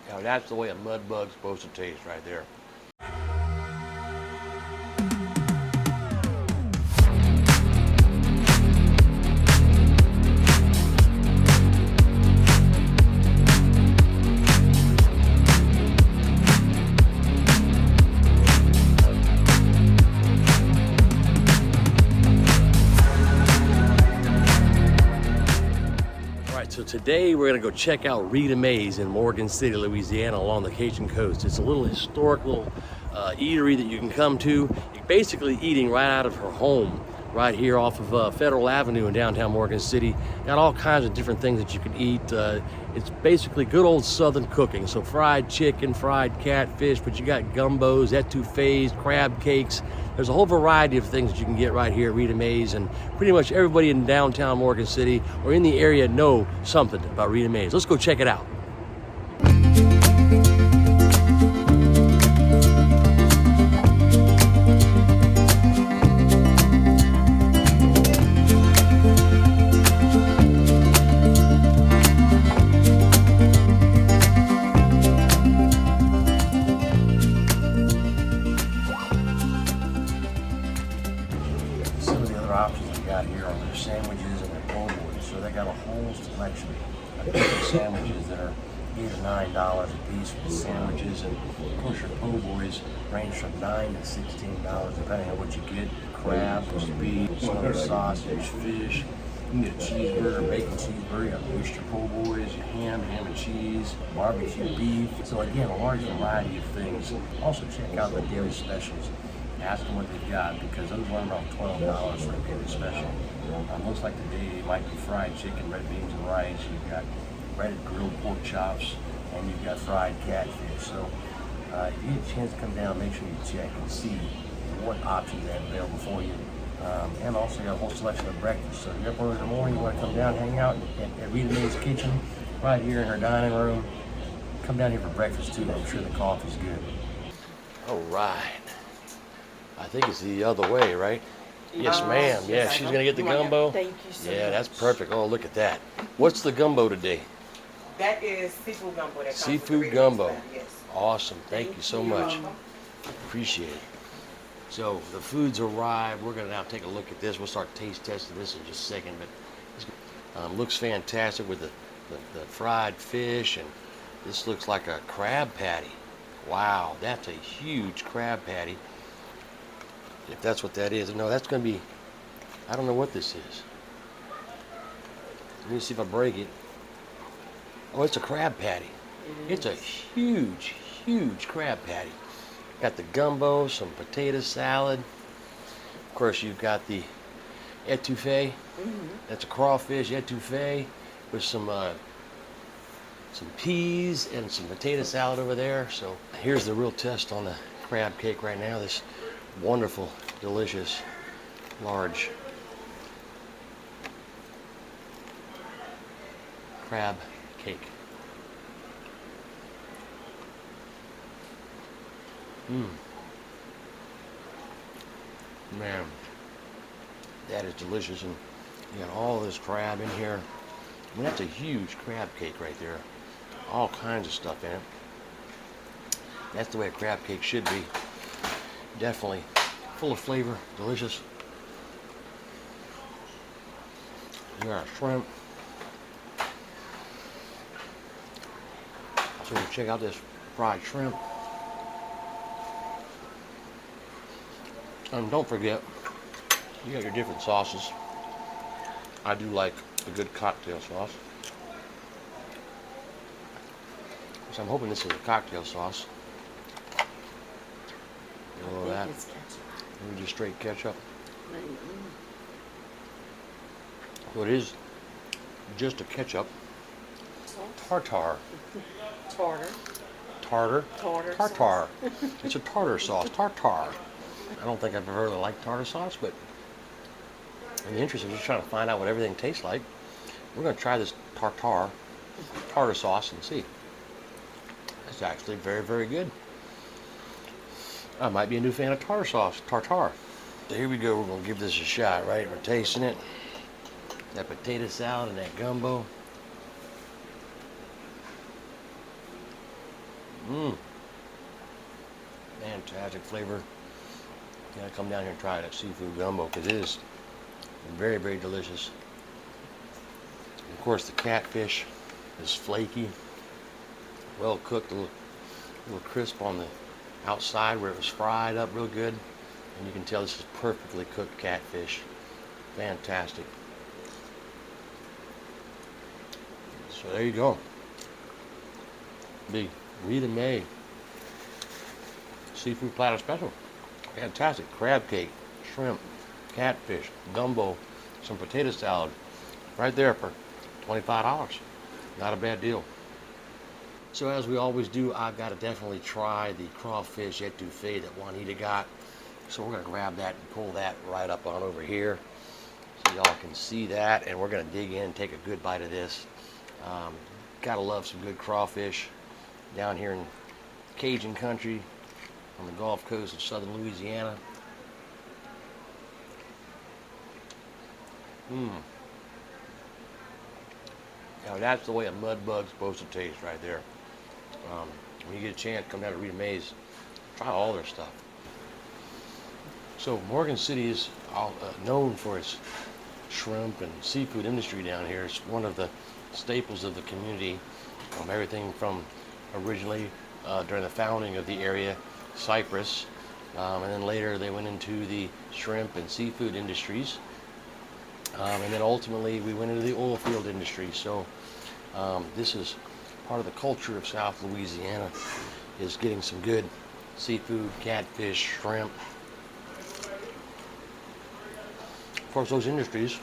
Now that's the way a mud bug's supposed to taste right there. So today we're gonna go check out Rita Mae's in Morgan City, Louisiana, along the Cajun coast. It's a little historic little eatery that you can come to. You're basically eating right out of her home, right here off of Federal Avenue in downtown Morgan City. Got all kinds of different things that you can eat. It's basically good old Southern cooking. So fried chicken, fried catfish, but you got gumbos, etouffees, crab cakes. There's a whole variety of things that you can get right here at Rita Mae's, and pretty much everybody in downtown Morgan City or in the area know something about Rita Mae's. Let's go check it out. Options they got here are their sandwiches and their po' boys. So they got a whole selection of different sandwiches that are $8 or $9 a piece for the sandwiches, and of course your po' boys range from $9 to $16 depending on what you get. Crab, roast beef, some other sausage, fish. You can get a cheeseburger, bacon cheeseburger, you got oyster po' boys, ham and cheese, barbecue beef. So again, a large variety of things. Also check out the daily specials. Ask them what they've got, because those run around $12 for a daily special. Looks like today might be fried chicken, red beans and rice. You've got breaded grilled pork chops, and you've got fried catfish. So if you get a chance to come down, make sure you check and see what options they have available for you. And also you got a whole selection of breakfast. So if you're up early in the morning, you want to come down, hang out at Rita Mae's kitchen, right here in her dining room. Come down here for breakfast too. I'm sure the coffee's good. All right. I think it's the other way, right? Yes, ma'am. Yeah, she's gonna get the gumbo. Thank you so much. Yeah, that's perfect. Oh, look at that. What's the gumbo today? That is seafood gumbo. That Seafood gumbo. Yes. Awesome. Thank you so much. Appreciate it. So the food's arrived. We're gonna now take a look at this. We'll start taste testing this in just a second, but looks fantastic with the fried fish, and this looks like a crab patty. Wow, that's a huge crab patty. If that's what that is. No, that's going to be, I don't know what this is. Let me see if I break it. Oh, it's a crab patty. It's a huge, huge crab patty. Got the gumbo, some potato salad. Of course, you've got the etouffee. That's a crawfish etouffee with some peas and some potato salad over there. So here's the real test on the crab cake right now. This wonderful, delicious, large crab cake. Man, that is delicious, and you got all this crab in here. I mean, that's a huge crab cake right there. All kinds of stuff in it. That's the way a crab cake should be. Definitely full of flavor, delicious. You got shrimp. So check out this fried shrimp. And don't forget, you got your different sauces. I do like a good cocktail sauce. So I'm hoping this is a cocktail sauce. A little of that. Maybe just straight ketchup. So it is just a ketchup. Tartar. Tartar. It's a tartar sauce. Tartar. I don't think I've ever really liked tartar sauce, but in the interest of just trying to find out what everything tastes like, we're going to try this tartar sauce and see. It's actually very, very good. I might be a new fan of tartar sauce. Tartar. So here we go. We're going to give this a shot, right? We're tasting it. That potato salad and that gumbo. Fantastic flavor. You gotta come down here and try that seafood gumbo because it is very, very delicious. And of course, the catfish is flaky, well cooked, a little crisp on the outside where it was fried up real good. And you can tell this is perfectly cooked catfish. Fantastic. So there you go. The Rita Mae seafood platter special. Fantastic. Crab cake, shrimp, catfish, gumbo, some potato salad. Right there for $25. Not a bad deal. So as we always do, I've got to definitely try the crawfish etouffee that Juanita got. So we're going to grab that and pull that right up on over here so y'all can see that. And we're going to dig in and take a good bite of this. Gotta love some good crawfish down here in Cajun country on the Gulf Coast of southern Louisiana. Now that's the way a mud bug's supposed to taste right there. When you get a chance, come down to Rita Mae's, try all their stuff. So Morgan City is known for its shrimp and seafood industry down here. It's one of the staples of the community. Everything from originally during the founding of the area, Cyprus, and then later they went into the shrimp and seafood industries, and then ultimately we went into the oil field industry. So this is part of the culture of South Louisiana, is getting some good seafood, catfish, shrimp. Of course, those industries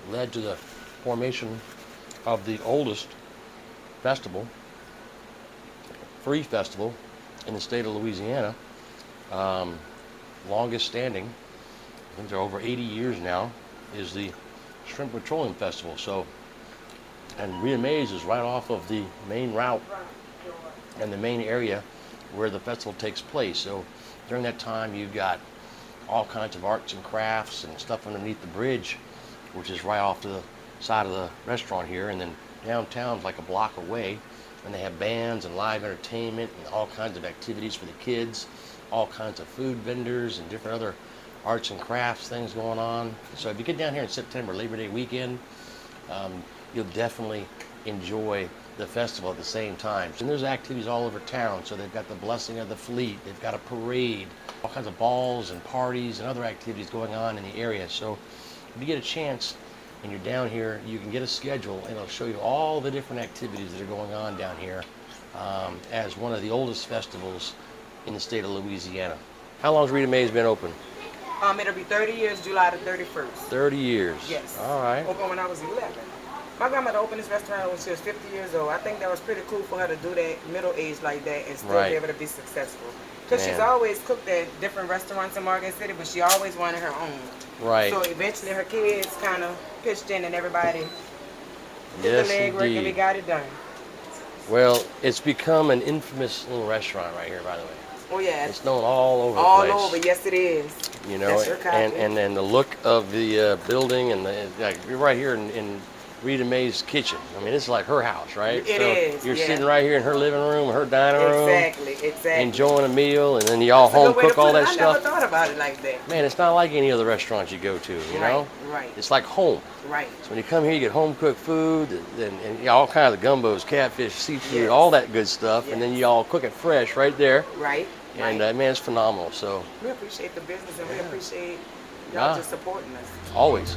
led to the formation of the oldest festival, free festival in the state of Louisiana, longest standing, I think they're over 80 years now, is the Shrimp Petroleum Festival. So, and Rita Mae's is right off of the main route and the main area where the festival takes place. So during that time you've got all kinds of arts and crafts and stuff underneath the bridge, which is right off to the side of the restaurant here, and then downtown's like a block away, and they have bands and live entertainment and all kinds of activities for the kids, all kinds of food vendors and different other arts and crafts things going on. So if you get down here in September, Labor Day weekend, you'll definitely enjoy the festival at the same time. And there's activities all over town. So they've got the Blessing of the Fleet, they've got a parade, all kinds of balls and parties and other activities going on in the area. So if you get a chance and you're down here, you can get a schedule and it'll show you all the different activities that are going on down here as one of the oldest festivals in the state of Louisiana. How long has Rita Mae's been open? It'll be 30 years, July the 31st. 30 years. Yes. All right. Opened when I was 11. My grandmother opened this restaurant when she was 50 years old. I think that was pretty cool for her to do that middle age like that and still be able to be successful. Because she's always cooked at different restaurants in Morgan City, but she always wanted her own. Right. So eventually her kids kind of pitched in and everybody did Yes, the legwork and we indeed. got it done. Well, it's become an infamous little restaurant right here, by the way. Oh yeah. It's known all over the All place. over, yes it is. You know, That's your copy. and then the look of the building, and like you're right here in Rita Mae's kitchen. I mean, it's like her house, right? It is, You're yeah. sitting right here in her living room, her dining room, Exactly. enjoying a meal, and then y'all That's a good home way to cook all put it. that I stuff. never thought about it like that. Man, it's not like any other restaurant you go to, you know? Right. It's like home. Right. So when you come here, you get home cooked food and all kinds of gumbos, catfish, seafood, Yes. all that good stuff, and then Yes. you all cook it fresh right there. Right. And right. man, it's phenomenal. So We appreciate the business and we appreciate Yeah. y'all just supporting us. always.